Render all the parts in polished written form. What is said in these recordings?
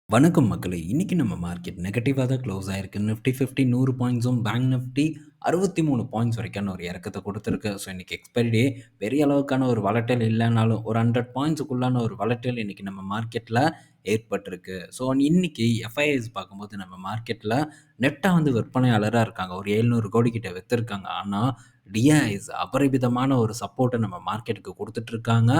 வணக்கம் மக்களே! இன்னைக்கு நம்ம மார்க்கெட் நெகட்டிவா தான் க்ளோஸ் ஆயிருக்கு. நிஃப்டி 50 100 பாயிண்ட்ஸும், பேங்க் நிஃப்டி 63 பாயிண்ட்ஸ் வரைக்கான ஒரு இறக்கத்த குடுத்திருக்கு. ஸோ இன்னைக்கு எக்ஸ்பைரி டே பெரிய அளவுக்கான ஒரு வாலடைல் இல்லனாலும், ஒரு 100 பாயிண்ட்ஸுக்குள்ளான ஒரு வாலடைல் இன்னைக்கு நம்ம மார்க்கெட்ல ஏற்பட்டிருக்கு. ஸோ இன்னைக்கு எஃப்ஐஐஸ் பார்க்கும்போது நம்ம மார்க்கெட்ல நெட்டா வந்து விற்பனையாளரா இருக்காங்க. ஒரு 700 கோடி கிட்ட வித்திருக்காங்க. ஆனா டிஐஸ் அபரிமிதமான ஒரு சப்போர்ட்ட நம்ம மார்க்கெட்டுக்கு குடுத்துட்டுருக்காங்க.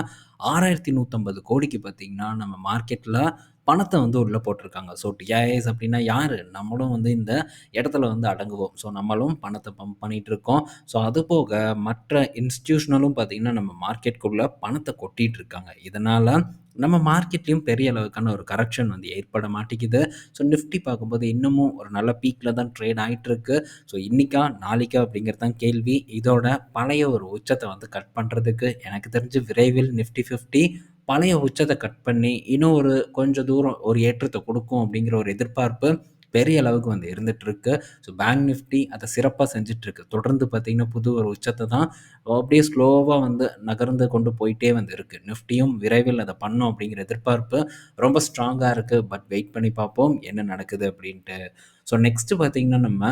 6150 கோடிக்கு பார்த்தீங்கன்னா, நம்ம மார்க்கெட்ல பணத்த வந்து உள்ள போட்டுருக்காங்க. ஸோ டிஐஎஸ் அப்டின்னா யாரு? நம்மளும் வந்து இந்த இடத்துல வந்து அடங்குவோம். ஸோ நம்மளும் பணத்த பம்ப் பண்ணிட்டுருக்கோம். ஸோ அதுபோக மற்ற இன்ஸ்டிடியூஷனலும் பார்த்தீங்கன்னா, நம்ம மார்க்கெட்குள்ள பணத்த கொட்டிட்டு இருக்காங்க. இதனால நம்ம மார்க்கெட்லயும் பெரிய அளவுக்கான ஒரு கரெக்ஷன் வந்து ஏற்பட மாட்டேங்குது. ஸோ நிஃப்டி பார்க்கும்போது இன்னமும் ஒரு நல்ல பீக்ல தான் ட்ரேட் ஆயிட்டுருக்கு. ஸோ இன்னைக்கா, நாளைக்கா அப்படிங்கிறது தான் கேள்வி. இதோட பழைய ஒரு உச்சத்த வந்து கட் பண்றதுக்கு எனக்கு தெரிஞ்சு விரைவில் நிஃப்டி 50 பழைய உச்சத்த கட் பண்ணி, இன்னும் ஒரு கொஞ்சம் தூரம் ஒரு ஏற்றத்த குடுக்கும் அப்படிங்கிற ஒரு எதிர்பார்ப்பு பெரிய அளவுக்கு வந்து இருந்துட்டுருக்கு. ஸோ பேங்க் நிஃப்டி அத சிறப்பா செஞ்சுட்ருக்கு. தொடர்ந்து பார்த்தீங்கன்னா, புது ஒரு உச்சத்த தான் அப்படியே ஸ்லோவா வந்து நகர்ந்து கொண்டு போயிட்டே வந்து இருக்கு. நிஃப்டியும் விரைவில் அத பண்ணும் அப்படிங்கிற எதிர்பார்ப்பு ரொம்ப ஸ்ட்ராங்கா இருக்கு. பட் வெயிட் பண்ணி பார்ப்போம் என்ன நடக்குது அப்படின்ட்டு. ஸோ நெக்ஸ்ட்டு பார்த்தீங்கன்னா, நம்ம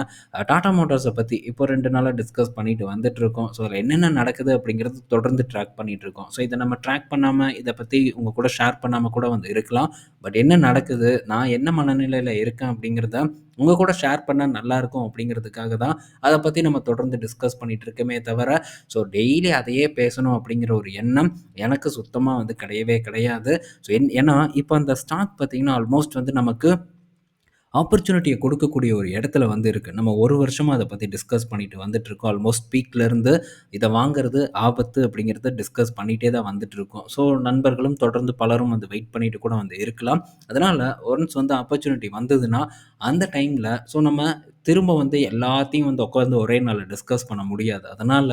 டாடா மோட்டார்ஸ பத்தி இப்போ 2 நாளா டிஸ்கஸ் பண்ணிட்டு வந்துட்டுருக்கோம். ஸோ அதில என்னென்ன நடக்குது அப்படிங்கிறது தொடர்ந்து ட்ராக் பண்ணிட்டுருக்கோம். ஸோ இத நம்ம ட்ராக் பண்ணாம, இத பத்தி உங்க கூட ஷேர் பண்ணாம கூட வந்து இருக்கலாம். பட் என்ன நடக்குது? நான் என்ன மனநிலையில இருக்கேன் அப்படிங்கிறத உங்க கூட ஷேர் பண்ணா நல்லாயிருக்கும் அப்படிங்கிறதுக்காக தான், அத பத்தி நம்ம தொடர்ந்து டிஸ்கஸ் பண்ணிட்டு இருக்கோமே தவிர, ஸோ டெய்லி அதையே பேசணும் அப்படிங்கிற ஒரு எண்ணம் எனக்கு சுத்தமா வந்து கிடையவே கிடையாது. ஸோ ஏன்னா, இப்ப அந்த ஸ்டாக் பார்த்தீங்கன்னா, ஆல்மோஸ்ட் வந்து நமக்கு ஆப்பர்ச்சுனிட்டிய கொடுக்கக்கூடிய ஒரு இடத்துல வந்து இருக்கு. நம்ம 1 வருஷமா அத பத்தி டிஸ்கஸ் பண்ணிட்டு வந்துட்டுருக்கோம். ஆல்மோஸ்ட் பீக்லேருந்து இத வாங்குறது ஆபத்து அப்படிங்கிறத டிஸ்கஸ் பண்ணிட்டே தான் வந்துட்டுருக்கோம். ஸோ நண்பர்களும் தொடர்ந்து பலரும் வந்து வெயிட் பண்ணிட்டு கூட வந்து இருக்கலாம். அதனால ஒன்ஸ் வந்து ஆப்பர்ச்சுனிட்டி வந்ததுன்னா, அந்த டைம்ல ஸோ நம்ம திரும்ப வந்து எல்லாத்தையும் வந்து உட்காந்து ஒரே நாள்ல டிஸ்கஸ் பண்ண முடியாது. அதனால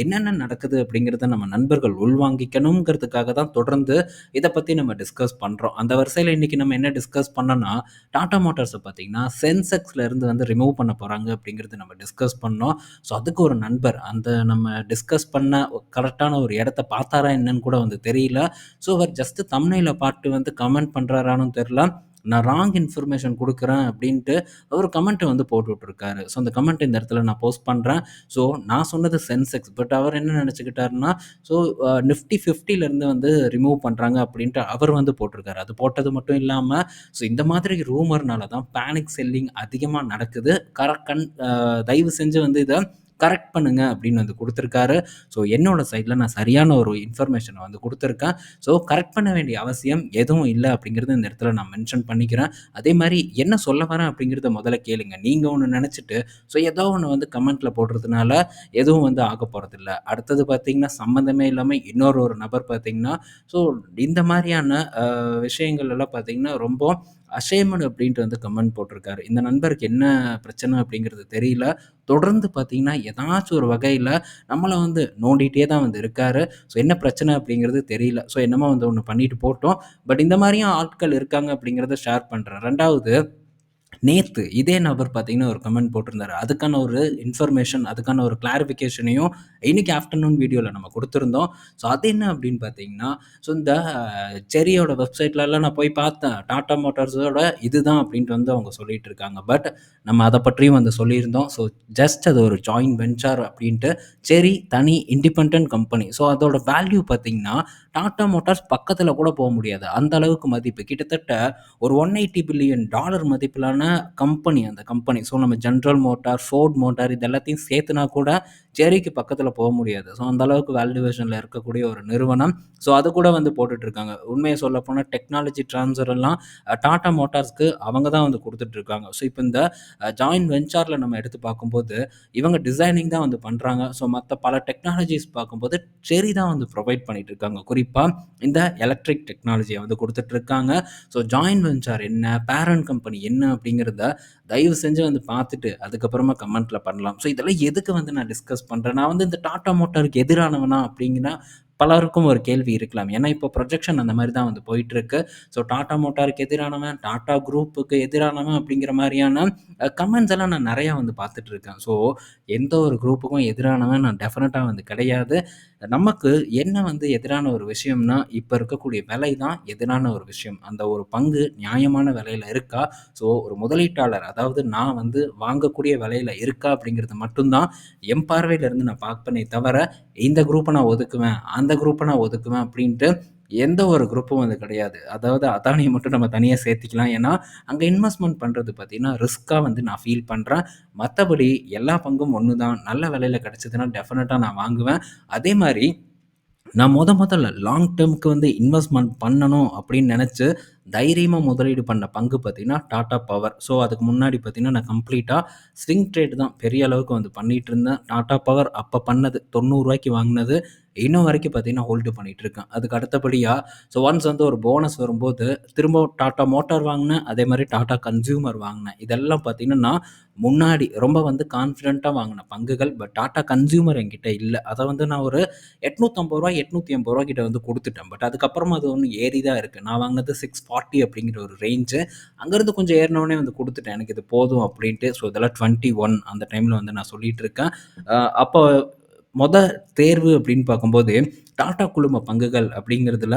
என்னென்ன நடக்குது அப்படிங்கிறத நம்ம நண்பர்கள் உள்வாங்கிக்கணுங்கிறதுக்காக தான் தொடர்ந்து இத பத்தி நம்ம டிஸ்கஸ் பண்றோம். அந்த வரிசையில இன்னைக்கு நம்ம என்ன டிஸ்கஸ் பண்ணோம்னா, டாடா மோட்டார்ஸ பார்த்தீங்கன்னா, சென்செக்ஸ்ல இருந்து வந்து ரிமூவ் பண்ண போறாங்க அப்படிங்கிறது நம்ம டிஸ்கஸ் பண்ணோம். ஸோ அதுக்கு ஒரு நண்பர் அந்த நம்ம டிஸ்கஸ் பண்ண கரெக்ட்டான ஒரு இடத்த பார்த்தாரா என்னன்னு கூட வந்து தெரியல. ஸோ அவர் ஜஸ்ட் தம்ப்நெயில பார்த்து வந்து கமெண்ட் பண்றாரான்னும் தெரியல. நான் ராங் இன்ஃபர்மேஷன் குடுக்குறேன் அப்படின்ட்டு ஒரு கமெண்ட் வந்து போட்டு விட்டுருக்காரு. ஸோ அந்த கமெண்ட் இந்த இடத்துல நான் போஸ்ட் பண்றேன். ஸோ நான் சொன்னது சென்செக்ஸ். பட் அவர் என்ன நினைச்சுக்கிட்டாருன்னா, ஸோ நிஃப்டி 50லேருந்து வந்து ரிமூவ் பண்றாங்க அப்படின்ட்டு அவர் வந்து போட்டிருக்காரு. அது போட்டது மட்டும் இல்லாம, ஸோ இந்த மாதிரி ரூமர்னால தான் பேனிக் செல்லிங் அதிகமா நடக்குது. தயவு செஞ்சு வந்து இத கரெக்ட் பண்ணுங்க அப்படின்னு வந்து குடுத்துருக்காரு. ஸோ என்னோட சைட்ல நான் சரியான ஒரு இன்ஃபர்மேஷன வந்து குடுத்துருக்கேன். ஸோ கரெக்ட் பண்ண வேண்டிய அவசியம் எதுவும் இல்ல அப்படிங்கிறத இந்த இடத்துல நான் மென்ஷன் பண்ணிக்கிறேன். அதே மாரி என்ன சொல்ல வரேன் அப்படிங்கிறத முதல்ல கேளுங்க. நீங்க ஒண்ணு நெனச்சுட்டு, ஸோ ஏதோ ஒண்ணு வந்து கமெண்ட்ல போடுறதுனால எதுவும் வந்து ஆகப் போறதில்ல. அடுத்தது பார்த்தீங்கன்னா, சம்மந்தமே இல்லாம இன்னொரு ஒரு நபர் பார்த்தீங்கன்னா, ஸோ இந்த மாரியான விஷயங்கள் எல்லாம் பார்த்தீங்கன்னா, ரொம்ப அஷேம்டு அப்படின்ட்டு வந்து கமெண்ட் போட்டிருக்காரு. இந்த நண்பருக்கு என்ன பிரச்சனை அப்படிங்கிறது தெரியல. தொடர்ந்து பார்த்தீங்கன்னா, ஏதாச்சும் ஒரு வகையில நம்மள வந்து நோண்டிட்டே தான் வந்து இருக்காரு. ஸோ என்ன பிரச்சனை அப்படிங்கிறது தெரியல. ஸோ என்னமோ வந்து ஒண்ணு பண்ணிட்டு போட்டும். பட் இந்த மாரியும் ஆட்கள் இருக்காங்க அப்படிங்கிறத ஷேர் பண்றேன். 2வது நேத்து இதே நபர் பார்த்தீங்கன்னா, ஒரு கமெண்ட் போட்டிருந்தாரு. அதுக்கான ஒரு இன்ஃபர்மேஷன், அதுக்கான ஒரு கிளாரிஃபிகேஷனையும் இன்னைக்கு ஆஃப்டர்நூன் வீடியோல நம்ம குடுத்திருந்தோம். ஸோ அது என்ன அப்படின்னு பார்த்தீங்கன்னா, ஸோ இந்த செரியோட வெப்சைட்லலாம் நான் போய் பார்த்தேன். டாடா மோட்டார்ஸோட இதுதான் அப்படின்ட்டு வந்து அவங்க சொல்லிட்டு இருக்காங்க. பட் நம்ம அத பற்றியும் வந்து சொல்லியிருந்தோம். ஸோ ஜஸ்ட் அது ஒரு ஜாயிண்ட் வென்ச்சர் அப்படின்ட்டு செரி தனி இண்டிபெண்டன்ட் கம்பெனி. ஸோ அதோட வேல்யூ பார்த்தீங்கன்னா, டாடா மோட்டார்ஸ் பக்கத்துல கூட போ முடியாது. அந்த அளவுக்கு மதிப்பு. கிட்டத்தட்ட ஒரு $180 பில்லியன் மதிப்பிலான கம்பெனி அந்த கம்பெனி. ஸோ நம்ம ஜெனரல் மோட்டார், ஃபோர்ட் மோட்டார் இது எல்லாத்தையும் சேர்த்துனா கூட செர்ரிக்கு பக்கத்தில போ முடியாது. ஸோ அந்த அளவுக்கு வேல்யூவேஷன்ல இருக்கக்கூடிய ஒரு நிறுவனம். ஸோ அது கூட வந்து போட்டுட்டு இருக்காங்க. உண்மைய சொல்லப்போனா டெக்னாலஜி ட்ரான்ஸ்ஃபர் எல்லாம் டாடா மோட்டார்ஸ்க்கு அவங்க தான் வந்து குடுத்துட்டு இருக்காங்க. ஸோ இப்ப இந்த ஜாயிண்ட் வென்ச்சர்ல நம்ம எடுத்து பார்க்கும்போது, இவங்க டிசைனிங் தான் வந்து பண்றாங்க. ஸோ மத்த பல டெக்னாலஜிஸ் பார்க்கும்போது செர்ரி தான் வந்து புரொவைட் பண்ணிட்டு இருக்காங்க. குறிப்பா இந்த எலக்ட்ரிக் டெக்னாலஜிய வந்து குடுத்துட்டு இருக்காங்க. ஸோ ஜாயிண்ட் வென்ச்சர் என்ன? பேரண்ட் கம்பெனி என்ன? அப்படிங்கிறத தயவு செஞ்சு வந்து பார்த்துட்டு, அதுக்கப்புறமா கமெண்ட்ல பண்ணலாம். ஸோ இதெல்லாம் எதுக்கு வந்து நான் டிஸ்கஸ் பண்றேன்? நான் வந்து இந்த டாடா மோட்டாருக்கு எதிரானவனா? அப்படிங்கன்னா, பலருக்கும் ஒரு கேள்வி இருக்கலாம். ஏன்னா, இப்போ ப்ரொஜெக்ஷன் அந்த மாரி தான் வந்து போயிட்டுருக்கு. ஸோ டாடா மோட்டாருக்கு எதிரானவன், டாடா குரூப்புக்கு எதிரானவன் அப்படிங்கிற மாரியான கமெண்ட்ஸ் எல்லாம் நான் நெறையா வந்து பார்த்துட்டுருக்கேன். ஸோ எந்த ஒரு குரூப்புக்கும் எதிரானவன் நான் டெஃபினட்டா வந்து கிடையாது. நமக்கு என்ன வந்து எதிரான ஒரு விஷயம்னா, இப்ப இருக்கக்கூடிய விலை தான் எதிரான ஒரு விஷயம். அந்த ஒரு பங்கு நியாயமான விலையில இருக்கா? ஸோ ஒரு முதலீட்டாளர், அதாவது நான் வந்து வாங்கக்கூடிய விலையில இருக்கா? அப்படிங்கிறது மட்டும் தான் என் பார்வையில இருந்து நான் பார்ப்பேனே தவிர, இந்த குரூப்ப நான் ஒதுக்குவேன், அந்த குரூப்ப நான் ஒதுக்குவேன் அப்படின்ட்டு எந்த ஒரு குரூப்பும் வந்து கிடையாது. அதாவது அதானிய மட்டும் நம்ம தனியா சேர்த்துக்கலாம். ஏன்னா, அங்க இன்வெஸ்ட்மென்ட் பண்றது பார்த்தீங்கன்னா, ரிஸ்க்கா வந்து நான் ஃபீல் பண்றேன். மத்தபடி எல்லா பங்கும் ஒண்ணு தான். நல்ல விலையில கிடைச்சதுன்னா டெஃபினட்டா நான் வாங்குவேன். அதே மாரி நான் மொதல்ல லாங் டெர்ம்க்கு வந்து இன்வெஸ்ட்மென்ட் பண்ணணும் அப்படின்னு நெனச்சு, தைரியமா முதலீடு பண்ண பங்கு பார்த்தீங்கன்னா, டாடா பவர். ஸோ, அதுக்கு முன்னாடி பார்த்தீங்கன்னா, நான் கம்ப்ளீட்டா ஸ்விங் ட்ரேட் தான் பெரிய அளவுக்கு வந்து பண்ணிட்டுருந்தேன். டாடா பவர் அப்ப பண்ணது ரூ. 90க்கு வாங்குனது, இன்னும் வரைக்கும் பார்த்தீங்கன்னா, ஹோல்டு பண்ணிட்டுருக்கேன். அதுக்கு அடுத்தபடியா ஒன்ஸ் வந்து ஒரு போனஸ் வரும்போது, திரும்பவும் டாடா மோட்டார் வாங்குனேன். அதே மாரி டாடா கன்சியூமர் வாங்குனேன். இதெல்லாம் பார்த்தீங்கன்னா, முன்னாடி ரொம்ப வந்து கான்ஃபிடென்ட்டா வாங்குன பங்குகள். பட் டாடா கன்சியூமர் என்கிட்ட இல்ல. அத வந்து நான் ஒரு ரூ. 850 ரூ. 880 கிட்ட வந்து குடுத்துட்டேன். பட் அதுக்கப்புறமா அது இன்னும் ஏறி தான் இருக்கு. நான் வாங்குனது 640 அப்படிங்கிற ஒரு ரேஞ்சு. அங்கருந்து கொஞ்சம் ஏறுனோனே வந்து குடுத்துட்டேன். எனக்கு இது போதும் அப்படின்ட்டு. ஸோ இதெல்லாம் 21 அந்த டைம்ல வந்து நான் சொல்லிட்டு இருக்கேன். அப்போ மொத தேர்வு அப்படின்னு பார்க்கும்போது, டாடா குழும பங்குகள் அப்படிங்கிறதுல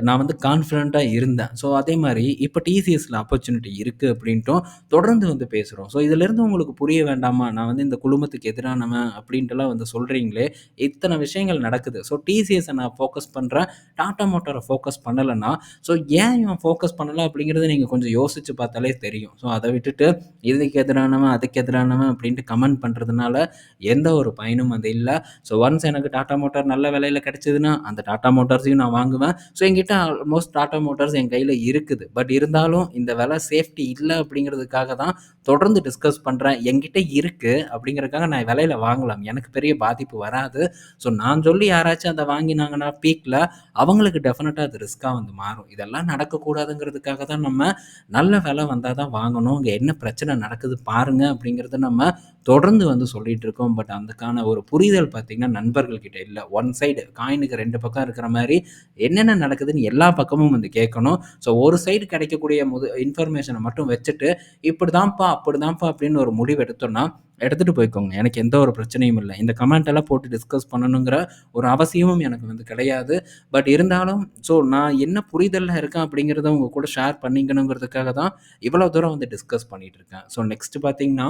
நான் வந்து கான்ஃபிடென்ட்டா இருந்தேன். ஸோ அதே மாரி இப்ப டிசிஎஸ்ல ஆப்பர்ச்சுனிட்டி இருக்கு அப்படின்ட்டும் தொடர்ந்து வந்து பேசுறோம். ஸோ இதிலிருந்து உங்களுக்கு புரிய வேண்டாமா? நான் வந்து இந்த குழுமத்துக்கு எதிரானவன் அப்படின்ட்டுலாம் வந்து சொல்றீங்களே, இத்தன விஷயங்கள் நடக்குது. ஸோ டிசிஎஸ்ஸ நான் ஃபோக்கஸ் பண்றேன். டாடா மோட்டார ஃபோக்கஸ் பண்ணலன்னா, ஸோ ஏன் இவன் ஃபோக்கஸ் பண்ணல அப்படிங்கிறத நீங்க கொஞ்சம் யோசிச்சு பார்த்தாலே தெரியும். ஸோ அத விட்டுட்டு இதுக்கு எதிரானவன், அதுக்கு எதிரானவன் அப்படின்ட்டு கமெண்ட் பண்றதுனால எந்த ஒரு பயனும் அது இல்ல. ஸோ ஒன்ஸ் எனக்கு டாடா மோட்டார் நல்ல விலையில கிடைச்சதுன்னா, அந்த டாடா மோட்டார்ஸையும் நான் வாங்குவேன். ஸோ என்கிட்ட ஆல்மோஸ்ட் டாடா மோட்டார்ஸ் என் கையில இருக்குது. பட் இருந்தாலும் இந்த விலை சேஃப்டி இல்ல அப்படிங்கிறதுக்காக தான் தொடர்ந்து டிஸ்கஸ் பண்றேன். என்கிட்ட இருக்கு அப்படிங்கிறதுக்காக நான் விலையில வாங்கலாம். எனக்கு பெரிய பாதிப்பு வராது. ஸோ நான் சொல்லி யாராச்சும் அத வாங்கினாங்கன்னா பீக்ல, அவங்களுக்கு டெஃபினட்டா அது ரிஸ்க்கா வந்து மாறும். இதெல்லாம் நடக்கக்கூடாதுங்கிறதுக்காக தான் நம்ம நல்ல விலை வந்தா தான் வாங்கணும். இங்க என்ன பிரச்சனை நடக்குது பாருங்க அப்படிங்கிறத நம்ம தொடர்ந்து வந்து சொல்லிட்டு இருக்கோம். பட் அதுக்கான ஒரு புரிதல் பார்த்தீங்கன்னா, நண்பர்கள் கிட்ட இல்ல. ஒன் சைடு காயினுக்கு 2 பக்கம் இருக்கிற மாரி, என்னென்ன நடக்குதுன்னு எல்லா பக்கமும் வந்து கேட்கணும். ஸோ ஒரு சைடு கிடைக்கக்கூடிய இன்ஃபர்மேஷன மட்டும் வச்சுட்டு, இப்படிதான்ப்பா, அப்படிதான்ப்பா அப்படின்னு ஒரு முடிவு எடுத்தோம்னா, எடுத்துட்டு போய்க்கோங்க. எனக்கு எந்த ஒரு பிரச்சனையும் இல்ல. இந்த கமெண்ட் எல்லாம் போட்டு டிஸ்கஸ் பண்ணணுங்கிற ஒரு அவசியமும் எனக்கு வந்து கிடையாது. பட் இருந்தாலும், ஸோ நான் என்ன புரிதல்ல இருக்கேன் அப்படிங்கிறத உங்க கூட ஷேர் பண்ணிக்கணுங்கிறதுக்காக தான், இவ்வளோ தூரம் வந்து டிஸ்கஸ் பண்ணிட்டு இருக்கேன். ஸோ நெக்ஸ்ட் பார்த்தீங்கன்னா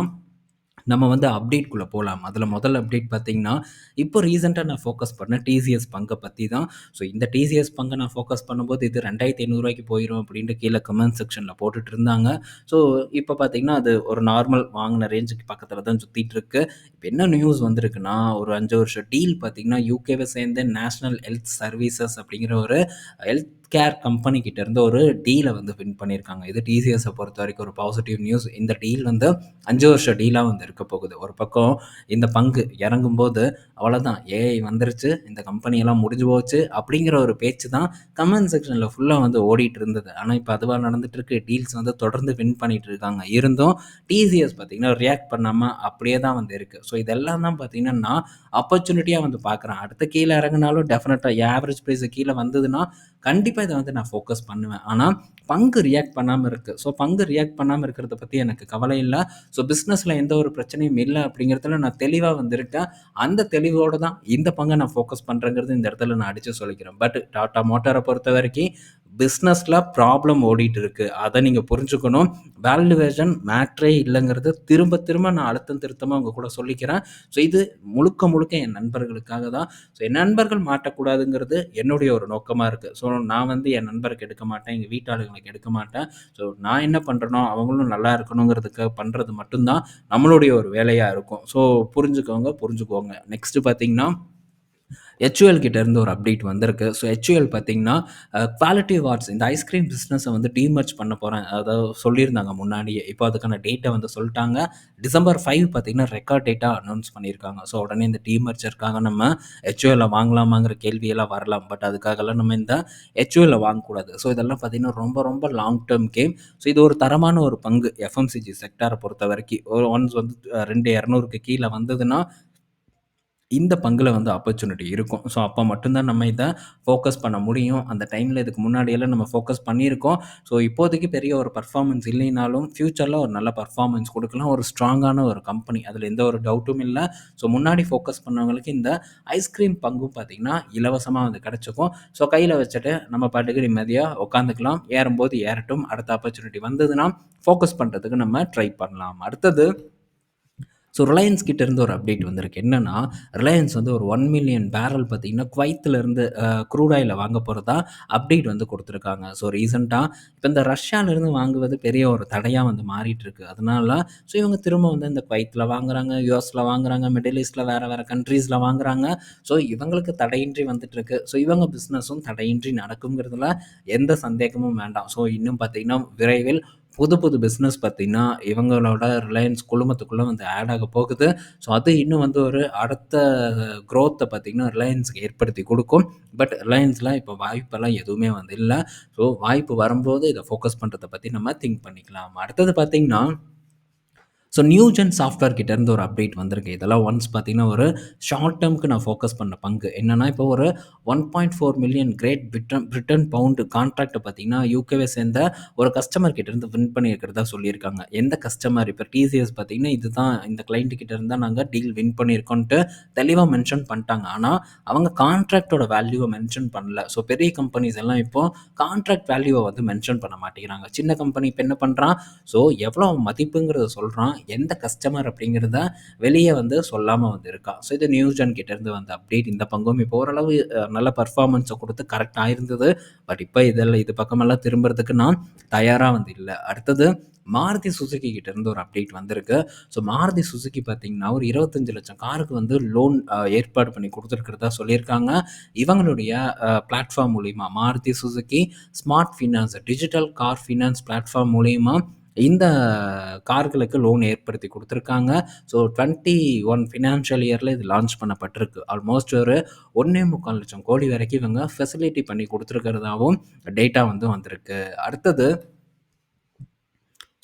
நம்ம வந்து அப்டேட்குள்ள போலாம். அதுல முதல் அப்டேட் பார்த்தீங்கன்னா, இப்போ ரீசென்ட்டா நான் ஃபோக்கஸ் பண்ண டிசிஎஸ் பங்க பத்தி தான். ஸோ இந்த டிசிஎஸ் பங்க நான் ஃபோக்கஸ் பண்ணும்போது, இது ரூ. 2,800 போயிரும் அப்டின்ட்டு கீழ கமெண்ட் செக்ஷன்ல போட்டுட்டு இருந்தாங்க. ஸோ இப்ப பார்த்தீங்கன்னா, அது ஒரு நார்மல் வாங்குன ரேஞ்சுக்கு பக்கத்துல தான் சுத்திட்டு இருக்கு. இப்ப என்ன நியூஸ் வந்திருக்குன்னா, ஒரு 5 வருஷம் டீல் பார்த்தீங்கன்னா, யுகேவ சேர்ந்த நேஷனல் ஹெல்த் சர்வீசஸ் அப்படிங்கிற ஒரு ஹெல்த் கேர் கம்பெனி கிட்ட இருந்து ஒரு டீல வந்து வின் பண்ணியிருக்காங்க. இது டிசிஎஸ பொறுத்தவரைக்கும் ஒரு பாசிட்டிவ் நியூஸ். இந்த டீல் வந்து 5 வருஷ டீலா வந்து இருக்க போகுது. ஒரு பக்கம் இந்த பங்கு இறங்கும்போது, அவ்வளோதான் ஏஐ வந்துருச்சு, இந்த கம்பெனியெல்லாம் முடிஞ்சு போச்சு அப்படிங்கிற ஒரு பேச்சு தான் கமெண்ட் செக்ஷன்ல ஃபுல்லா வந்து ஓடிட்டு இருந்தது. ஆனா, இப்ப அதுவா நடந்துட்டு இருக்கு. டீல்ஸ் வந்து தொடர்ந்து வின் பண்ணிட்டு இருக்காங்க. இருந்தும் டிசிஎஸ் பார்த்தீங்கன்னா, ரியாக்ட் பண்ணாம அப்படியே தான் வந்து இருக்கு. ஸோ இதெல்லாம் தான் பார்த்தீங்கன்னா, நான் ஆப்பர்ச்சுனிட்டியா வந்து பார்க்குறேன். அடுத்து கீழ இறங்குனாலும் டெஃபினட்டா ஆவரேஜ் பிரைஸ் கீழ வந்ததுன்னா, கண்டிப்பா இத வந்து நான் ஃபோக்கஸ் பண்ணுவேன். ஆனா, பங்கு ரியாக்ட் பண்ணாம இருக்கு. ஸோ பங்கு ரியாக்ட் பண்ணாம இருக்கிறத பத்தி எனக்கு கவலை இல்ல. ஸோ பிசினஸ்ல எந்த ஒரு பிரச்சனையும் இல்ல அப்படிங்கிறதுல நான் தெளிவா வந்திருக்கேன். அந்த தெளிவோட தான் இந்த பங்க நான் ஃபோக்கஸ் பண்றேங்கிறது இந்த இடத்துல நான் அடிச்சு சொல்லிக்கிறேன். பட் டாடா மோட்டார பொறுத்தவரைக்கும் பிசினஸ்ல ப்ராப்ளம் ஓடிட்டு இருக்கு. அத நீங்க புரிஞ்சுக்கணும். வேல்யூவேஷன் மேட்டரே இல்லங்கிறத திரும்ப திரும்ப நான் அழுத்தம் திருத்தமா உங்க கூட சொல்லிக்கிறேன். ஸோ இது முழுக்க முழுக்க என் நண்பர்களுக்காக தான். ஸோ என் நண்பர்கள் மாட்டக்கூடாதுங்கிறது என்னுடைய ஒரு நோக்கமா இருக்கு. ஸோ நான் வந்து என் நண்பருக்கு எடுக்க மாட்டேன். எங்க வீட்டாளுங்களுக்கு எடுக்க மாட்டேன். ஸோ நான் என்ன பண்றேனோ, அவங்களும் நல்லா இருக்கணுங்கிறதுக்காக பண்றது மட்டும் தான் நம்மளுடைய ஒரு வேலையா இருக்கும். ஸோ புரிஞ்சுக்கோங்க, புரிஞ்சுக்கோங்க. நெக்ஸ்ட் பார்த்தீங்கன்னா ஹெச்யூஎல் கிட்ட இருந்து ஒரு அப்டேட் வந்திருக்கு. ஸோ ஹெச்யூஎல் பார்த்தீங்கன்னா, குவாலிட்டி அவார்ட்ஸ் இந்த ஐஸ்கிரீம் பிசினஸ வந்து டீமர்ஜ் பண்ண போறேன். அதாவது சொல்லியிருந்தாங்க முன்னாடியே. இப்போ அதுக்கான டேட்ட வந்து சொல்ட்டாங்க. டிசம்பர் 5 பார்த்தீங்கன்னா, ரெக்கார்ட் டேட்டா அனௌன்ஸ் பண்ணியிருக்காங்க. ஸோ உடனே இந்த டீமர்ஜருக்காக நம்ம ஹெச்யூஎல்ல வாங்கலாமாங்கிற கேள்வியெல்லாம் வரலாம். பட் அதுக்காகலாம் நம்ம இந்த ஹெச்யூஎல்ல வாங்கக்கூடாது. ஸோ இதெல்லாம் பார்த்தீங்கன்னா, ரொம்ப ரொம்ப லாங் டெர்ம் கேம். ஸோ இது ஒரு தரமான ஒரு பங்கு எஃப்எம்சிஜி செக்டார பொறுத்தவரைக்கும். ஒன்ஸ் வந்து 2,200க்கு கீழ வந்ததுன்னா இந்த பங்குல வந்து ஆப்பர்ச்சுனிட்டி இருக்கும். ஸோ, அப்ப மட்டும் தான் நம்ம இத ஃபோக்கஸ் பண்ண முடியும். அந்த டைம்ல இதுக்கு முன்னாடியெல்லாம் நம்ம ஃபோக்கஸ் பண்ணியிருக்கோம். ஸோ, இப்போதைக்கு பெரிய ஒரு பெர்ஃபார்மன்ஸ் இல்லைனாலும், ஃபியூச்சர்ல ஒரு நல்ல பெர்ஃபார்மன்ஸ் குடுக்கலாம். ஒரு ஸ்ட்ராங்கான ஒரு கம்பெனி. அதுல எந்த ஒரு டவுட்டும் இல்ல. ஸோ, முன்னாடி ஃபோக்கஸ் பண்ணவங்களுக்கு இந்த ஐஸ்கிரீம் பங்கும் பார்த்தீங்கன்னா, இலவசமா வந்து கிடைச்சுக்கும். ஸோ, கையில வச்சுட்டு நம்ம பாட்டுக்கு நிம்மதியா உட்காந்துக்கலாம். ஏறும்போது ஏறட்டும். அடுத்த ஆப்பர்ச்சுனிட்டி வந்ததுன்னா, ஃபோக்கஸ் பண்றதுக்கு நம்ம ட்ரை பண்ணலாம். அடுத்தது ஸோ ரிலையன்ஸ் கிட்ட இருந்து ஒரு அப்டேட் வந்திருக்கு. என்னன்னா, ரிலையன்ஸ் வந்து ஒரு 1,000,000 பேரல் பார்த்தீங்கன்னா, குவைத்திலிருந்து க்ரூட் ஆயில வாங்க போறதா அப்டேட் வந்து குடுத்துருக்காங்க. ஸோ ரீசென்ட்டா இப்ப இந்த ரஷ்யாலருந்து வாங்குவது பெரிய ஒரு தடையா வந்து மாறிட்டுருக்கு. அதனால ஸோ இவங்க திரும்ப வந்து இந்த குவைத்ல வாங்குறாங்க, யுஎஸ்ல வாங்குறாங்க, மிடில் ஈஸ்ட்ல வேற வேற கண்ட்ரீஸ்ல வாங்குறாங்க. ஸோ இவங்களுக்கு தடையின்றி வந்துட்டுருக்கு. ஸோ இவங்க பிசினஸும் தடையின்றி நடக்குங்கிறதுல எந்த சந்தேகமும் வேண்டாம். ஸோ இன்னும் பார்த்தீங்கன்னா, விரைவில் புது புது பிசினஸ் பார்த்தீங்கன்னா, இவங்களோட ரிலையன்ஸ் குழுமத்துக்குள்ள வந்து ஆட் ஆக போகுது. ஸோ அது இன்னும் வந்து ஒரு அடுத்த குரோத்த பார்த்தீங்கன்னா, ரிலையன்ஸ்க்கு ஏற்படுத்தி குடுக்கும். பட் ரிலையன்ஸ்ல இப்போ வாய்ப்பெல்லாம் எதுவுமே வந்து இல்ல. ஸோ வாய்ப்பு வரும்போது இத ஃபோக்கஸ் பண்றத பத்தி நம்ம திங்க் பண்ணிக்கலாம். அடுத்தது பார்த்தீங்கன்னா ஸோ நியூஜென் சாஃப்ட்வேர் கிட்டேருந்து ஒரு அப்டேட் வந்திருக்கு. இதெல்லாம் ஒன்ஸ் பார்த்தீங்கன்னா, ஒரு ஷார்ட் டெர்ம்க்கு நான் ஃபோக்கஸ் பண்ண பங்கு. என்னன்னா, இப்போ ஒரு 1.4 மில்லியன் கிரேட் பிரிட்டன் பவுண்ட் கான்ட்ராக்ட்ட பார்த்தீங்கன்னா, யுகேவை சேர்ந்த ஒரு கஸ்டமர் கிட்டேருந்து வின் பண்ணியிருக்கிறதா சொல்லியிருக்காங்க. எந்த கஸ்டமர் இப்போ டிசிஎஸ் பார்த்தீங்கன்னா, இதுதான் இந்த கிளையண்ட் கிட்டேருந்து தான் நாங்க டீல் வின் பண்ணியிருக்கோன்ட்டு தெளிவா மென்ஷன் பண்ணிட்டாங்க. ஆனா, அவங்க கான்ட்ராக்ட்டோட வேல்யூவ மென்ஷன் பண்ணல. ஸோ பெரிய கம்பெனிஸ் எல்லாம் இப்போ கான்ட்ராக்ட் வேல்யூவ வந்து மென்ஷன் பண்ண மாட்டேங்கிறாங்க. சின்ன கம்பெனி இப்ப என்ன பண்றான், ஸோ எவ்வளோ மதிப்புங்கிறத சொல்றான். எந்த கஸ்டமர் அப்படிங்கிறத வெளிய வந்து சொல்லாம வந்து இருக்கான். ஸோ இது நியூஸ்ஜென் கிட்டேருந்து வந்த அப்டேட். இந்த பங்கும் இப்போ ஓரளவு நல்ல பெர்ஃபார்மன்ஸ குடுத்து கரெக்ட்டா இருந்தது. பட் இப்ப இது பக்கமெல்லாம் திரும்புறதுக்கு நான் தயாரா வந்து இல்ல. அடுத்தது மாருதி சுசுகி கிட்டேருந்து ஒரு அப்டேட் வந்திருக்கு. ஸோ மாருதி சுசுகி பார்த்தீங்கன்னா, ஒரு 25,00,000 காருக்கு வந்து லோன் ஏற்பாடு பண்ணி குடுத்துருக்கிறதா சொல்லியிருக்காங்க. இவங்களுடைய பிளாட்ஃபார்ம் மூலியமா Maruti Suzuki smart finance digital car finance platform மூலியமா இந்த கார்களுக்கு லோன் ஏற்படுத்தி குடுத்துருக்காங்க. ஸோ 21 ஃபினான்ஷியல் இயர்ல இது லான்ச் பண்ணப்பட்டிருக்கு. ஆல்மோஸ்ட் ஒரு 1,25,00,000 கோடி வரைக்கும் இவங்க ஃபெசிலிட்டி பண்ணி குடுத்துருக்கிறதாவும் டேட்டா வந்து வந்திருக்கு. அடுத்தது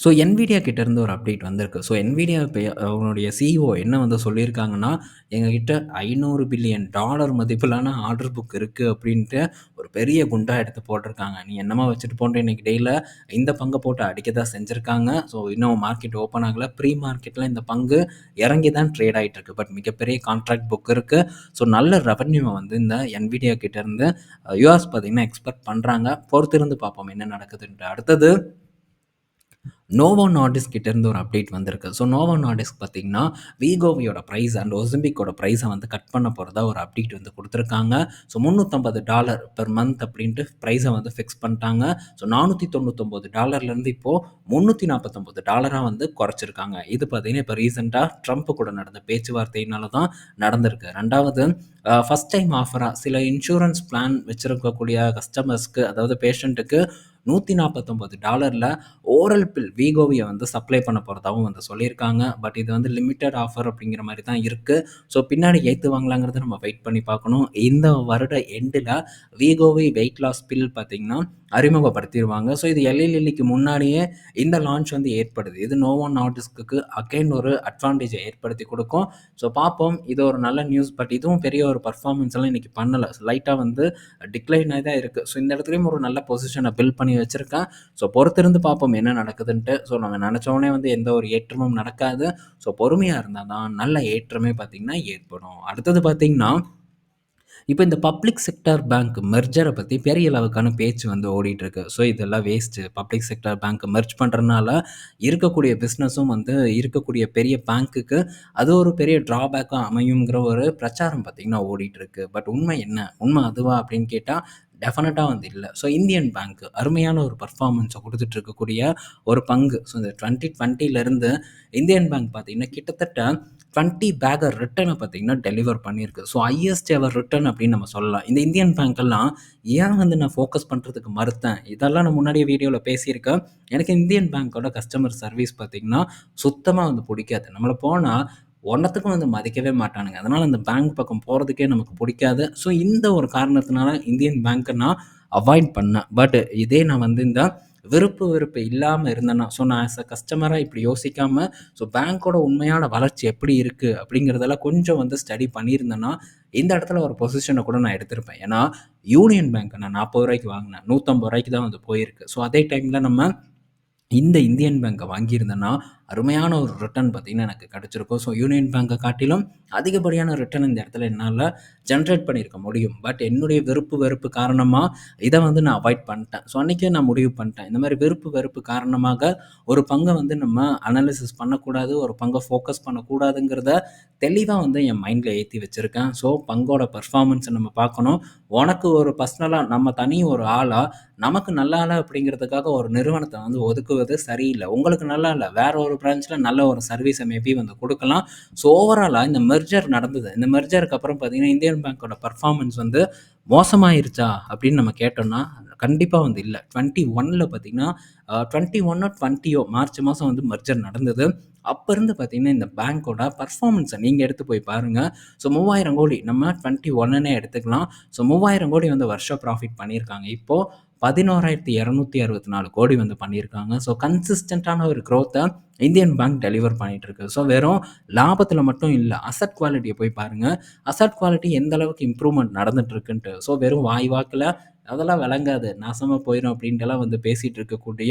ஸோ NVIDIA கிட்டேருந்து ஒரு அப்டேட் வந்திருக்கு. ஸோ NVIDIA இப்ப அவங்களுடைய சிஇஓ என்ன வந்து சொல்லியிருக்காங்கன்னா, எங்ககிட்ட $500 பில்லியன் மதிப்பிலான ஆர்டர் புக் இருக்கு அப்டின்ட்டு ஒரு பெரிய குண்டா எடுத்து போட்டிருக்காங்க. நீ என்னமோ வச்சுட்டு போன்ட்டு இன்னைக்கு டேல இந்த பங்க போட்டு அடிக்க தான் செஞ்சிருக்காங்க. ஸோ இன்னும் மார்க்கெட் ஓப்பன் ஆகல. ப்ரீ மார்க்கெட்ல இந்த பங்கு இறங்கி தான் ட்ரேட் ஆயிட்டு இருக்கு. பட் மிகப்பெரிய கான்ட்ராக்ட் புக் இருக்கு. ஸோ நல்ல ரெவென்யூவ வந்து இந்த NVIDIA கிட்டேருந்து யுஎஸ் பார்த்தீங்கன்னா எக்ஸ்பெக்ட் பண்றாங்க. பொறுத்திருந்து பார்ப்போம் என்ன நடக்குதுன்ட்டு. அடுத்தது நோவோ நார்டிஸ்க் கிட்டேருந்து ஒரு அப்டேட் வந்திருக்கு. ஸோ நோவோ நார்டிஸ்க் பார்த்தீங்கன்னா, வீகோவியோட பிரைஸ் அண்ட் ஒசிம்பிக்கோட பிரைஸ வந்து கட் பண்ண போறதா ஒரு அப்டேட் வந்து குடுத்துருக்காங்க. ஸோ $350 பெர் மந்த் அப்படின்ட்டு பிரைஸ வந்து ஃபிக்ஸ் பண்ணிட்டாங்க. ஸோ $499 இப்போ $349 வந்து குறைச்சிருக்காங்க. இது பார்த்தீங்கன்னா, இப்போ ரீசென்ட்டா ட்ரம்ப் கூட நடந்த பேச்சுவார்த்தையினால தான் நடந்திருக்கு. 2வது ஃபர்ஸ்ட் டைம் ஆஃபரா சில இன்சூரன்ஸ் பிளான் வச்சிருக்கக்கூடிய கஸ்டமர்ஸ்க்கு அதாவது பேஷண்ட்டுக்கு $149ல ஓரல் பில் வீகோவிய வந்து சப்ளை பண்ண போறதாவும் வந்து சொல்லியிருக்காங்க. பட் இது வந்து லிமிட்டட் ஆஃபர் அப்படிங்கிற மாரி தான் இருக்கு. ஸோ பின்னாடி ஏத்துவாங்களாங்கிறத நம்ம வெயிட் பண்ணி பார்க்கணும். இந்த வருட எண்டுல வீகோவி வெயிட் லாஸ் பில் பார்த்தீங்கன்னா, அறிமுகப்படுத்திருவாங்க. ஸோ இது எல்லை லில்லிக்கு முன்னாடியே இந்த லான்ச் வந்து ஏற்படுது. இது நோவோ நார்டிஸ்க்கு அகைன் ஒரு அட்வான்டேஜ ஏற்படுத்தி குடுக்கும். ஸோ பார்ப்போம். இது ஒரு நல்ல நியூஸ். பட் இதுவும் பெரிய ஒரு பெர்ஃபார்மன்ஸ் எல்லாம் இன்னைக்கு பண்ணல. லைட்டா வந்து டிக்ளைன் ஆயி தான் இருக்கு. ஸோ இந்த இடத்துலயும் ஒரு நல்ல பொசிஷன பில்ட் பண்ணி வச்சிருக்கேன். ஸோ பொறுத்திருந்து பார்ப்போம் என்ன நடக்குதுன்ட்டு. ஸோ நம்ம நெனச்ச உடனே வந்து எந்த ஒரு ஏற்றமும் நடக்காது. ஸோ பொறுமையா இருந்தா தான் நல்ல ஏற்றமே பார்த்தீங்கன்னா ஏற்படும். அடுத்தது பார்த்தீங்கன்னா இப்ப இந்த பப்ளிக் செக்டார் பேங்க் மெர்ஜர பத்தி பெரிய அளவுக்கான பேச்சு வந்து ஓடிட்டு இருக்கு. ஸோ இதெல்லாம் waste. Public sector bank merge பண்றனால இருக்கக்கூடிய பிசினஸும் வந்து இருக்கக்கூடிய பெரிய பேங்க்குக்கு அது ஒரு பெரிய ட்ராபேக்கா அமையுங்கிற ஒரு பிரச்சாரம் பார்த்தீங்கன்னா ஓடிட்டு இருக்கு. பட் உண்மை என்ன? உண்மை அதுவா அப்படின்னு கேட்டா டெஃபினட்டா வந்து இல்ல. ஸோ இந்தியன் பேங்க் அருமையான ஒரு பெர்ஃபார்மன்ஸ குடுத்துட்டு இருக்கக்கூடிய ஒரு பங்கு. ஸோ இந்த 2020லேருந்து இந்தியன் பேங்க் பார்த்தீங்கன்னா, கிட்டத்தட்ட 20 பேக்கர் ரிட்டர்ன பார்த்தீங்கன்னா டெலிவர் பண்ணியிருக்கு. ஸோ ஹையஸ்ட் எவர் ரிட்டர்ன் அப்படின்னு நம்ம சொல்லலாம். இந்த இந்தியன் பேங்க்கெல்லாம் ஏன் வந்து நான் ஃபோக்கஸ் பண்றதுக்கு மறுத்தேன்? இதெல்லாம் நான் முன்னாடியே வீடியோல பேசியிருக்கேன். எனக்கு இந்தியன் பேங்கோட கஸ்டமர் சர்வீஸ் பார்த்தீங்கன்னா, சுத்தமா வந்து புடிக்காது. நம்மள போனா ஒன்னத்துக்கும் வந்து மதிக்கவே மாட்டானுங்க. அதனால அந்த பேங்க் பக்கம் போறதுக்கே நமக்கு புடிக்காது. ஸோ இந்த ஒரு காரணத்தினால இந்தியன் பேங்க்க நான் அவாய்ட் பண்ணேன். பட் இதே நான் வந்து இந்த வெறுப்பு இல்லாம இருந்தேன்னா, ஸோ நான் ஆஸ் அ கஸ்டமரா இப்படி யோசிக்காம, ஸோ பேங்க்கோட உண்மையான வளர்ச்சி எப்படி இருக்கு அப்படிங்கிறதெல்லாம் கொஞ்சம் வந்து ஸ்டடி பண்ணியிருந்தேன்னா, இந்த இடத்துல ஒரு பொசிஷன கூட நான் எடுத்திருப்பேன். ஏன்னா, யூனியன் பேங்க் நான் ரூ. 40க்கு வாங்குனேன். ரூ. 150 தான் வந்து போயிருக்கு. ஸோ அதே டைம்ல நம்ம இந்த இந்தியன் பேங்க வாங்கியிருந்தேன்னா, அருமையான ஒரு ரிட்டர்ன் பார்த்தீங்கன்னா, எனக்கு கிடைச்சிருக்கும். ஸோ யூனியன் பேங்க காட்டிலும் அதிகப்படியான ரிட்டர்ன் இந்த இடத்துல என்னால ஜெனரேட் பண்ணியிருக்க முடியும். பட் என்னுடைய வெறுப்பு காரணமா இத வந்து நான் அவாய்ட் பண்ணிட்டேன். ஸோ அன்னைக்கே நான் முடிவு பண்ணிட்டேன். இந்த மாரி வெறுப்பு காரணமாக ஒரு பங்க வந்து நம்ம அனாலிசிஸ் பண்ணக்கூடாது. ஒரு பங்க ஃபோக்கஸ் பண்ணக்கூடாதுங்கிறத தெளிவா வந்து என் மைண்ட்ல ஏத்தி வச்சிருக்கேன். ஸோ பங்கோட பெர்ஃபார்மன்ஸ நம்ம பார்க்கணும். உனக்கு ஒரு பர்சனலா நம்ம தனி ஒரு ஆளா, நமக்கு நல்லா இல்ல அப்படிங்கிறதுக்காக ஒரு நிறுவனத்த வந்து ஒதுக்குவது சரியில்ல. உங்களுக்கு நல்லா இல்ல, வேற ஒரு பிரான்ச்ல நல்ல ஒரு சர்வீஸ மேபி வந்து குடுக்கலாம். ஸோ ஓவராலா இந்த மெர்ஜர் நடந்தது. இந்த மெர்ஜருக்கு அப்புறம் பார்த்தீங்கன்னா, இந்தியன் பேங்கோட பெர்ஃபார்மன்ஸ் வந்து மோசமாயிருச்சா அப்படின்னு நம்ம கேட்டோம்னா, கண்டிப்பா வந்து இல்ல. 21ல பார்த்தீங்கன்னா, 21ஓ 20யோ மார்ச் மாசம் வந்து மெர்ஜர் நடந்தது. அப்ப இருந்து பார்த்தீங்கன்னா, இந்த பேங்கோட பெர்ஃபார்மன்ஸ நீங்க எடுத்து போய் பாருங்க. ஸோ 3000 கோடி நம்ம 21ன்னே எடுத்துக்கலாம். ஸோ 3000 கோடி வந்து வருஷ ப்ராஃபிட் பண்ணியிருக்காங்க. இப்போ 11,264 கோடி வந்து பண்ணியிருக்காங்க. ஸோ கன்சிஸ்டன்ட்டான ஒரு குரோத்த இந்தியன் பேங்க் டெலிவர் பண்ணிட்டு இருக்கு. ஸோ வெறும் லாபத்தில மட்டும் இல்ல, அசெட் குவாலிட்டிய போய் பாருங்க. அசெட் குவாலிட்டி எந்த அளவுக்கு இம்ப்ரூவ்மென்ட் நடந்துட்டு இருக்குன்ட்டு. ஸோ வெறும் வாய் வாக்குல அதெல்லாம் விளங்காது, நாசமா போயிரும் அப்படின்ட்டுலாம் வந்து பேசிட்டு இருக்கக்கூடிய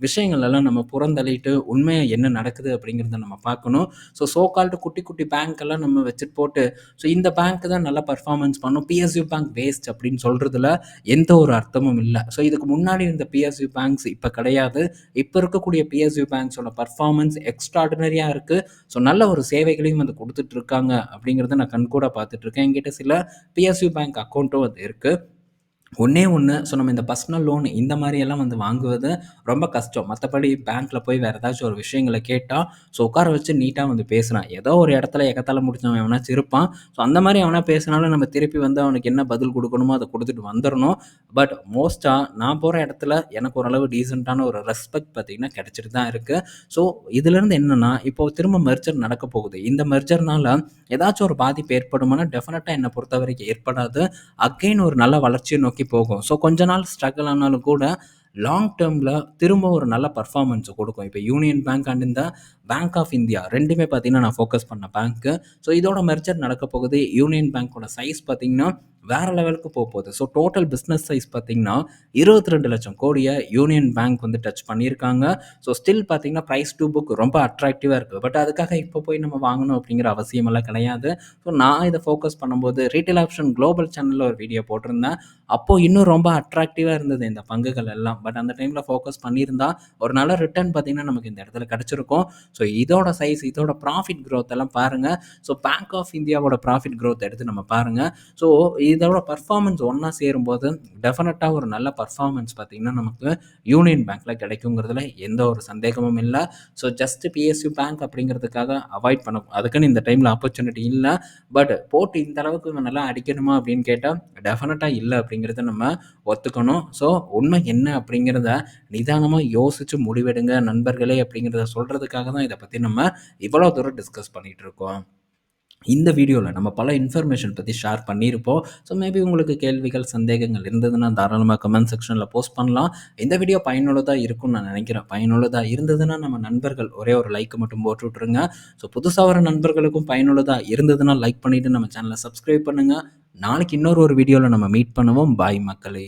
விஷயங்கள் எல்லாம் நம்ம புறந்தள்ளிட்டு, உண்மையா என்ன நடக்குது அப்படிங்கிறத நம்ம பார்க்கணும். சோ கால்டு குட்டி பேங்க் எல்லாம் நம்ம வச்சுட்டு போட்டு, ஸோ இந்த பேங்க் தான் நல்லா பெர்ஃபார்மன்ஸ் பண்ணும். பிஎஸ்யூ பேங்க் வேஸ்ட் அப்படின்னு சொல்றதுல எந்த ஒரு அர்த்தமும் இல்ல. ஸோ இதுக்கு முன்னாடி இருந்த பிஎஸ்யூ பேங்க்ஸ் இப்ப கிடையாது. இப்ப இருக்கக்கூடிய பிஎஸ்யூ பேங்க்ஸோட பெர்ஃபார்மன்ஸ் எக்ஸ்ட்ரார்டினரியா இருக்கு. ஸோ நல்ல ஒரு சேவைகளையும் வந்து குடுத்துட்டு இருக்காங்க அப்படிங்கிறத நான் கண்கூடா பார்த்துட்டு இருக்கேன். என்கிட்ட சில பிஎஸ்யூ பேங்க் அக்கவுண்ட்டும் வந்து இருக்கு. ஒண்ணே ஒண்ணு. ஸோ நம்ம இந்த பர்சனல் லோன் இந்த மாரியெல்லாம் வந்து வாங்குவது ரொம்ப கஷ்டம். மத்தபடி பேங்க்ல போய் வேற ஏதாச்சும் ஒரு விஷயங்கள கேட்டா, ஸோ உட்கார வச்சு நீட்டா வந்து பேசலாம். ஏதோ ஒரு இடத்துல எகத்தால முடிச்சவன் எவனாச்சும் இருப்பான். ஸோ அந்த மாரி எவனா பேசினாலும் நம்ம திருப்பி வந்து அவனுக்கு என்ன பதில் குடுக்கணுமோ அத குடுத்துட்டு வந்துரணும். பட் மோஸ்ட்டா நான் போற இடத்துல எனக்கு ஓரளவு டீசென்ட்டான ஒரு ரெஸ்பெக்ட் பார்த்தீங்கன்னா கிடைச்சிட்டு தான் இருக்கு. ஸோ இதிலிருந்து என்னன்னா, இப்போ திரும்ப மெர்ஜர் நடக்க போகுது. இந்த மெர்ஜர்னால ஏதாச்சும் ஒரு பாதிப்பு ஏற்படுமானா, டெஃபினட்டா என்ன பொறுத்தவரைக்கும் ஏற்படாது. அகைன் ஒரு நல்ல வளர்ச்சிய நோக்கி போகும். ஸோ கொஞ்ச நாள் ஸ்ட்ரகிள் ஆனாலும் கூட, லாங் டெர்ம்ல திரும்ப ஒரு நல்ல பெர்ஃபார்மன்ஸ குடுக்கும். இப்ப யூனியன் பேங்க் அண்ட் இந்த பேங்க் ஆஃப் இந்தியா 2மே பார்த்தீங்கன்னா, நான் ஃபோக்கஸ் பண்ண பேங்க்கு. ஸோ இதோட மெர்ஜர் நடக்க போகுது. யூனியன் பேங்கோட சைஸ் பார்த்தீங்கன்னா, வேற லெவலுக்கு போப்போது. ஸோ டோட்டல் பிசினஸ் சைஸ் பார்த்தீங்கன்னா, 22,00,000 கோடிய யூனியன் பேங்க் வந்து டச் பண்ணியிருக்காங்க. ஸோ ஸ்டில் பார்த்தீங்கன்னா, பிரைஸ் டூ புக் ரொம்ப அட்ராக்டிவா இருக்கு. பட் அதுக்காக இப்ப போய் நம்ம வாங்கணும் அப்படிங்கிற அவசியமெல்லாம் கிடையாது. ஸோ நான் இத ஃபோக்கஸ் பண்ணும்போது ரீட்டெயில் ஆப்ஷன் குளோபல் சேனல்ல ஒரு வீடியோ போட்டிருந்தேன். அப்போ இன்னும் ரொம்ப அட்ராக்டிவா இருந்தது இந்த பங்குகள் எல்லாம். பட் அந்த டைம்ல ஃபோக்கஸ் பண்ணியிருந்தா, ஒரு நல்ல ரிட்டர்ன் பார்த்தீங்கன்னா, நமக்கு இந்த இடத்துல கிடைச்சிருக்கும். ஸோ இதோட சைஸ், இதோட ப்ராஃபிட் குரோத் எல்லாம் பாருங்க. ஸோ பேங்க் ஆஃப் இந்தியாவோட ப்ராஃபிட் குரோத் எடுத்து நம்ம பாருங்க. ஸோ இதோட பெர்ஃபார்மன்ஸ் ஒண்ணா சேரும்போது, டெஃபினட்டா ஒரு நல்ல பெர்ஃபார்மன்ஸ் பார்த்தீங்கன்னா, நமக்கு யூனியன் பேங்க்ல கிடைக்குங்கிறதுல எந்த ஒரு சந்தேகமும் இல்ல. ஸோ ஜஸ்ட் பிஎஸ்யூ பேங்க் அப்படிங்கிறதுக்காக அவாய்ட் பண்ண அதுக்குன்னு இந்த டைம்ல ஆப்பர்ச்சுனிட்டி இல்ல. பட் போட்டு இந்த அளவுக்கு இவன் நல்லா அடிக்கணுமா அப்படின்னு கேட்டா, டெஃபினட்டா இல்ல அப்படிங்கிறத நம்ம ஒத்துக்கணும். ஸோ உண்மை என்ன அப்படிங்கிறத நிதானமா யோசிச்சு முடிவெடுங்க நண்பர்களே அப்படிங்கிறத சொல்றதுக்காக தான் இத பத்தி நம்ம இவ்வளோ தூரம் டிஸ்கஸ் பண்ணிட்டு இருக்கோம். இந்த வீடியோல நம்ம பல இன்ஃபர்மேஷன் பத்தி ஷேர் பண்ணியிருப்போம். ஸோ மேபி உங்களுக்கு கேள்விகள், சந்தேகங்கள் இருந்ததுன்னா தாராளமா கமெண்ட் செக்ஷன்ல போஸ்ட் பண்ணலாம். இந்த வீடியோ பயனுள்ளதா இருக்கும்னு நான் நினைக்கிறேன். பயனுள்ளதா இருந்ததுன்னா நம்ம நண்பர்கள் ஒரே ஒரு லைக் மட்டும் போட்டு விட்டுருங்க. ஸோ புதுசா வர நண்பர்களுக்கும் பயனுள்ளதா இருந்ததுன்னா லைக் பண்ணிட்டு நம்ம சேனலை சப்ஸ்கிரைப் பண்ணுங்க. நாளைக்கு இன்னொரு ஒரு வீடியோல நம்ம மீட் பண்ணுவோம். பாய் மக்களே!